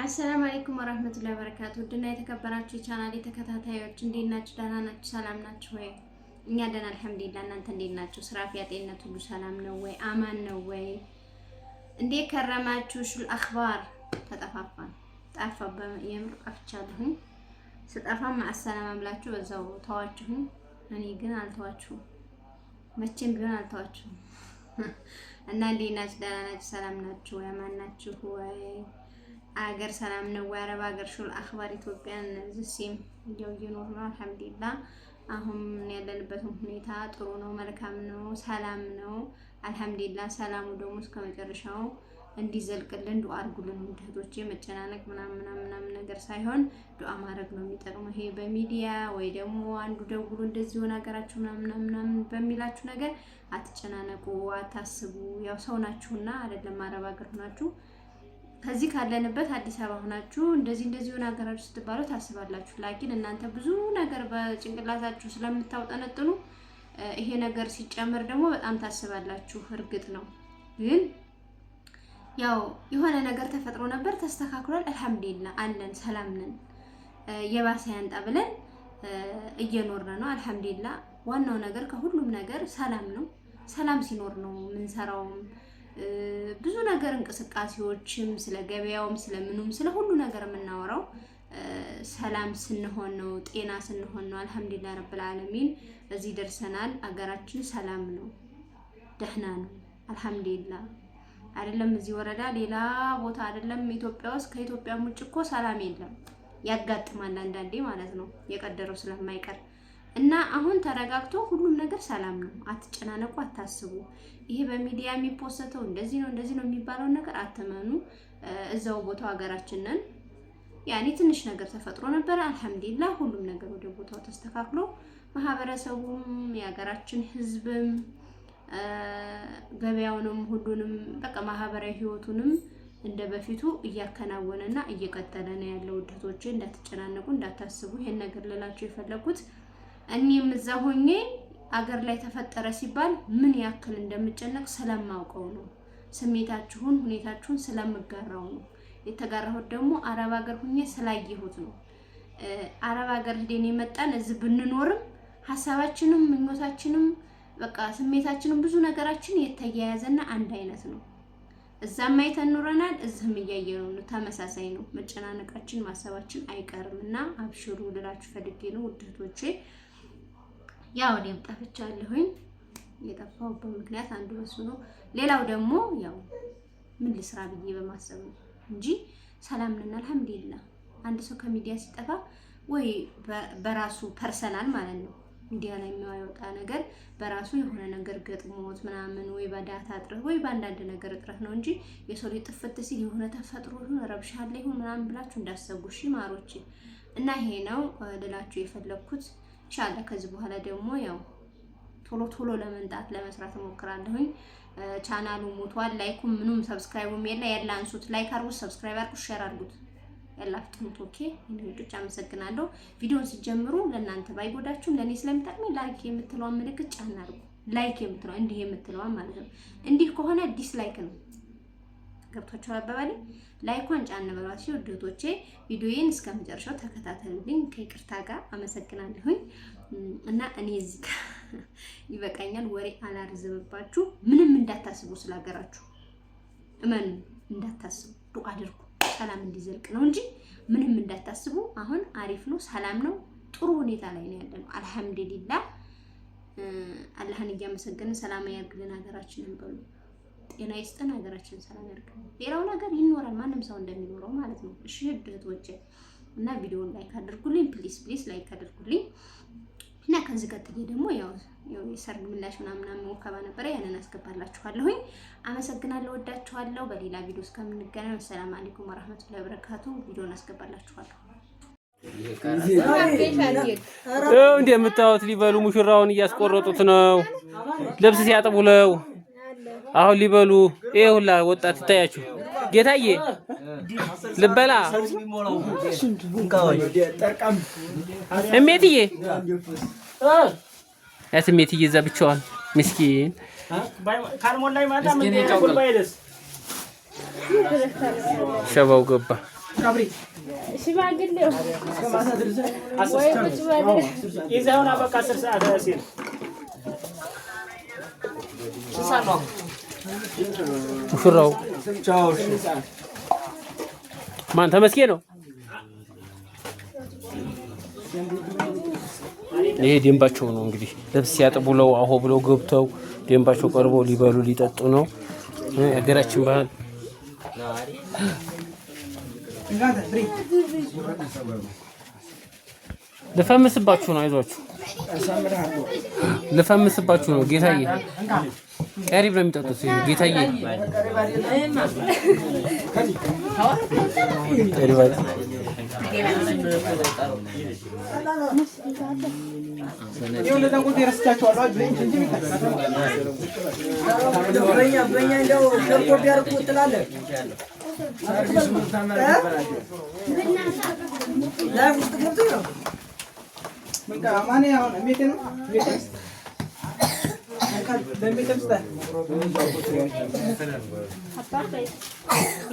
አሰላሙ አለይኩም ወራህመቱላሂ ወበረካቱ። ድና የተከበራችሁ ቻናሌ ተከታታዮች እንዴት ናችሁ? ደህና ናችሁ? ሰላም ናችሁ ወይ? እኛ ደህና አልሐምዱሊላህ። እናንተ እንዴት ናችሁ? ስራ ጤንነት ሁሉ ሰላም ነው ወይ? አማን ነው ወይ? እንዴት ከረማችሁ? ሹል አኽባር ተጠፋፋን። የምር ጠፍቻለሁኝ። ስጠፋም አሰላም ብላችሁ በዛው ተዋችሁኝ። እኔ ግን አልተዋችሁም፣ መቼም ቢሆን አልተዋችሁም። እና እንዴት ናችሁ? ደህና ናችሁ? ሰላም ናችሁ ወይ? አማን ናችሁ ወይ? አገር ሰላም ነው ወይ? አረብ አገር ሹል አኽባር ኢትዮጵያን ዝሲም እየኖር ነው አልሐምዱሊላህ። አሁን ያለንበት ሁኔታ ጥሩ ነው፣ መልካም ነው፣ ሰላም ነው አልሐምዱሊላህ። ሰላሙ ደግሞ እስከመጨረሻው እንዲዘልቅልን ዱአ አድርጉልን እህቶቼ። መጨናነቅ ምናምን ነገር ሳይሆን ዱአ ማድረግ ነው የሚጠቅመው። ይሄ በሚዲያ ወይ ደግሞ አንዱ ደውሎ እንደዚህ ሆነ ሀገራችሁ ምናምን በሚላችሁ ነገር አትጨናነቁ፣ አታስቡ። ያው ሰው ናችሁና አይደለም አረብ ሀገር ሆናችሁ ከዚህ ካለንበት አዲስ አበባ ሆናችሁ እንደዚህ ሆነ ሀገራችሁ ስትባሉ ታስባላችሁ። ላኪን እናንተ ብዙ ነገር በጭንቅላታችሁ ስለምታውጠነጥኑ ይሄ ነገር ሲጨመር ደግሞ በጣም ታስባላችሁ። እርግጥ ነው ግን ያው የሆነ ነገር ተፈጥሮ ነበር፣ ተስተካክሏል። አልሐምዱሊላህ አለን፣ ሰላም ነን። የባሰ ያንጣ ብለን እየኖርን ነው አልሐምዱሊላህ። ዋናው ነገር ከሁሉም ነገር ሰላም ነው። ሰላም ሲኖር ነው የምንሰራውም ብዙ ነገር እንቅስቃሴዎችም ስለ ገበያውም ስለምኑም ስለ ሁሉ ነገር የምናወራው ሰላም ስንሆን ነው፣ ጤና ስንሆን ነው። አልሐምዱሊላህ ረብል ዓለሚን እዚህ ደርሰናል። አገራችን ሰላም ነው፣ ደህና ነው አልሐምዱሊላህ። አይደለም እዚህ ወረዳ ሌላ ቦታ አይደለም ኢትዮጵያ ውስጥ ከኢትዮጵያ ውጭ እኮ ሰላም የለም። ያጋጥማል አንዳንዴ ማለት ነው የቀደረው ስለማይቀር እና አሁን ተረጋግቶ ሁሉም ነገር ሰላም ነው። አትጨናነቁ፣ አታስቡ። ይሄ በሚዲያ የሚፖስተው እንደዚህ ነው የሚባለውን ነገር አትመኑ። እዛው ቦታው ሀገራችን ነን። ያኔ ትንሽ ነገር ተፈጥሮ ነበር። አልሐምዱሊላህ ሁሉም ነገር ወደ ቦታው ተስተካክሎ ማህበረሰቡም የሀገራችን ህዝብም ገበያውንም ሁሉንም በቃ ማህበራዊ ህይወቱንም እንደ በፊቱ እያከናወነና እየቀጠለ ነው ያለው። እህቶቼ እንዳትጨናነቁ፣ እንዳታስቡ። ይሄን ነገር ልላችሁ የፈለኩት እኔም እዛ ሆኜ አገር ላይ ተፈጠረ ሲባል ምን ያክል እንደምጨነቅ ስለማውቀው ነው። ስሜታችሁን፣ ሁኔታችሁን ስለምጋራው ነው። የተጋራሁት ደግሞ አረብ ሀገር ሆኜ ስላየሁት ነው። አረብ ሀገር ሄደን የመጣን እዚህ ብንኖርም ሐሳባችንም ምኞታችንም በቃ ስሜታችንም ብዙ ነገራችን የተያያዘና አንድ አይነት ነው። እዛም አይተን ኖረናል፣ እዚህም እያየነው ነው። ተመሳሳይ ነው። መጨናነቃችን ማሰባችን አይቀርምና አብሽሩ ልላችሁ ፈልጌ ነው ውድቶቼ። ያው እኔም ጠፍቻለሁኝ። የጠፋሁበት ምክንያት አንዱ በሱ ነው። ሌላው ደግሞ ያው ምን ልስራ ብዬ በማሰብ ነው እንጂ ሰላም ነን አልሐምዱሊላህ። አንድ ሰው ከሚዲያ ሲጠፋ ወይ በራሱ ፐርሰናል ማለት ነው ሚዲያ ላይ የሚያወጣ ነገር በራሱ የሆነ ነገር ገጥሞት ምናምን ወይ በዳታ እጥረት ወይ በአንዳንድ ነገር እጥረት ነው እንጂ የሰው ልጅ ጥፍት ሲል የሆነ ተፈጥሮ ይሁን ረብሻ አለ ይሁን ምናምን ብላችሁ እንዳሰቡ እሺ ማሮቼ። እና ይሄ ነው ልላችሁ የፈለኩት። ኢንሻአላህ ከዚህ በኋላ ደግሞ ያው ቶሎ ለመንጣት ለመስራት እሞክራለሁኝ። ቻናሉ ሞቷል። ላይኩም ምኑም ሰብስክራይቡም ያላ አንሱት። ላይክ አድርጉት፣ ሰብስክራይብ አድርጉት፣ ሼር አድርጉት። ያላፍጥኑት ኦኬ። እንግዲህ አመሰግናለሁ። ቪዲዮውን ሲጀምሩ ለእናንተ ባይጎዳችሁም ለኔ ስለሚጠቅመኝ ላይክ የምትለዋን ምልክት ጫና አድርጉ። ላይክ የምትለዋ እንዲህ የምትለዋን ማለት ነው። እንዲህ ከሆነ ዲስላይክ ነው። ገብቷችኋል አባባሌ? ላይኳን ጫን በሏት እህቶቼ። ቪዲዮዬን እስከመጨረሻው ተከታተሉልኝ ከይቅርታ ጋር አመሰግናለሁኝ። እና እኔ እዚህ ጋር ይበቃኛል፣ ወሬ አላርዝምባችሁ። ምንም እንዳታስቡ ስለሀገራችሁ እመኑ፣ እንዳታስቡ ዱአ አድርጉ ሰላም እንዲዘልቅ ነው እንጂ ምንም እንዳታስቡ። አሁን አሪፍ ነው፣ ሰላም ነው፣ ጥሩ ሁኔታ ላይ ነው ያለነው አልሐምዱሊላህ። አላህን እያመሰገንን ሰላም ያርግልን ሀገራችንን በሉ። ጤና ይስጠን፣ ሀገራችንን ሰላም ያርግልን። ሌላው ነገር ይኖራል ማንም ሰው እንደሚኖረው ማለት ነው። እሺ እህቶቼ እና ቪዲዮውን ላይክ አድርጉልኝ ፕሊዝ ላይክ አድርጉልኝ። እና ከዚህ ቀጥዬ ደግሞ ያው የሰርግ ምላሽ ምናምን ወከባ ነበር፣ ያንን አስገባላችኋለሁኝ። አመሰግናለሁ፣ ወዳችኋለሁ። በሌላ ቪዲዮ እስከምንገናኝ ሰላም አለይኩም ወራህመቱላሂ ወበረካቱ። ቪዲዮውን አስገባላችኋለሁ። እንደምታዩት ሊበሉ ሙሽራውን እያስቆረጡት ነው። ልብስ ሲያጥቡለው አሁን ሊበሉ ይሄ ሁላ ወጣት ይታያችሁ። ጌታዬ ልበላ እሜትዬ እሜትዬ እዛ ብቻዋን ምስኪን ሸባው ገባ። ቀብሪ ሽማግሌው ወይ ቁጭ በል ይዘውና በቃ 10 ሰዓት ሲል ሲሳለው ሙሽራው ቻው ማን ተመስገን ነው። ይሄ ደንባቸው ነው እንግዲህ ልብስ ሲያጥቡ ለው አሆ ብለው ገብተው ደንባቸው ቀርቦ ሊበሉ ሊጠጡ ነው። የሀገራችን ባህል ልፈምስባችሁ ነው። አይዟችሁ ልፈምስባችሁ ነው። ጌታዬ ቀሪብ ነው የሚጠጡት። ጌታዬ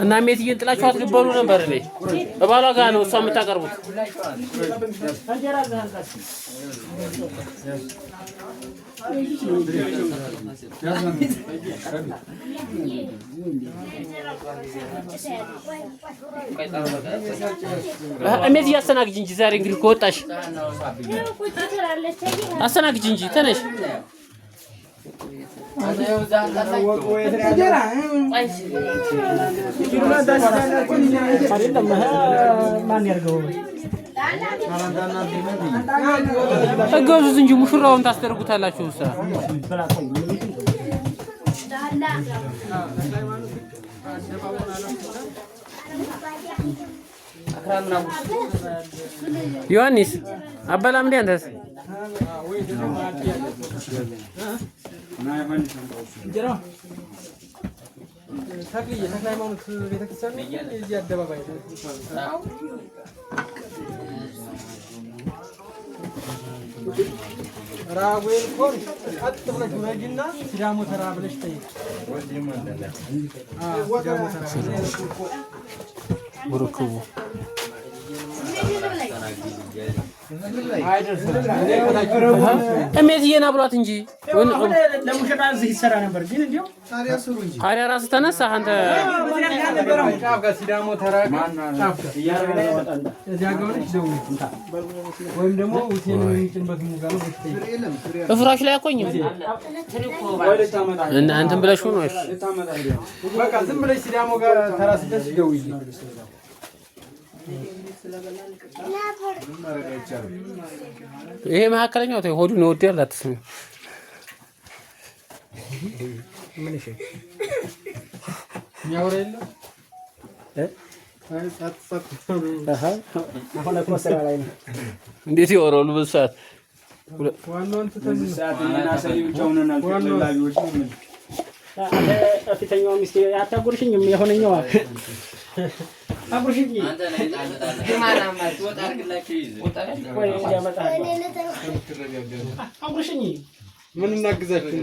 እና ሜትዬን ጥላችኋት ልበሉ ነበር። እኔ በባሏ ጋር ነው እሷ የምታቀርቡት። ሜትዬ አስተናግጂ እንጂ ዛሬ እንግዲህ ከወጣሽ አስተናግጂ እንጂ ተነሽ። እገዙት እንጂ ሙሽራውን ታስደርጉታላችሁ። ዮሐንስ አበላም እንደ አንተስ ተክልዬ ተክለ ሃይማኖት ቤተክርስቲያን እዚህ አደባባይ ራጉኤል ኮን ቀጥ ብለሽ ወዲና ሲዳሞ ተራ ብለሽ ጠይቅ። ወርኩቡ እሜትዬን አብሏት እንጂ ለሙሽራ እዚህ ይሰራ ነበር ግን እንዴው ታዲያ ራስህ ተነሳ አንተ። ሲዳሞ ተራ ወይም ደግሞ ሁሴን የሚጭንበት ሙጋ ነው። ፍራሽ ላይ አቆኝም እና አንተም ብለሽ ነው። እሺ በቃ ዝም ብለሽ ሲዳሞ ጋር ተራ ስደስ ደውይ። ይሄ መካከለኛው ተይ ሆዱን ይወዳል። አትስሚ ምን እሺ ያወራ የለ እንዴት ይወራሉ? በሰዓት ዋናውን ተተሰዓትና ሰሊውጫውንና ተላላቢዎች ነው። ፊተኛው ሚስት ያታጉርሽኝም የሆነኛው አጉርሽኝ አንተ ነህ ማናማት ወጣ አርግላችሁ ይዘ ወይ ያመጣ አጉርሽኝ ምን እናግዛችሁ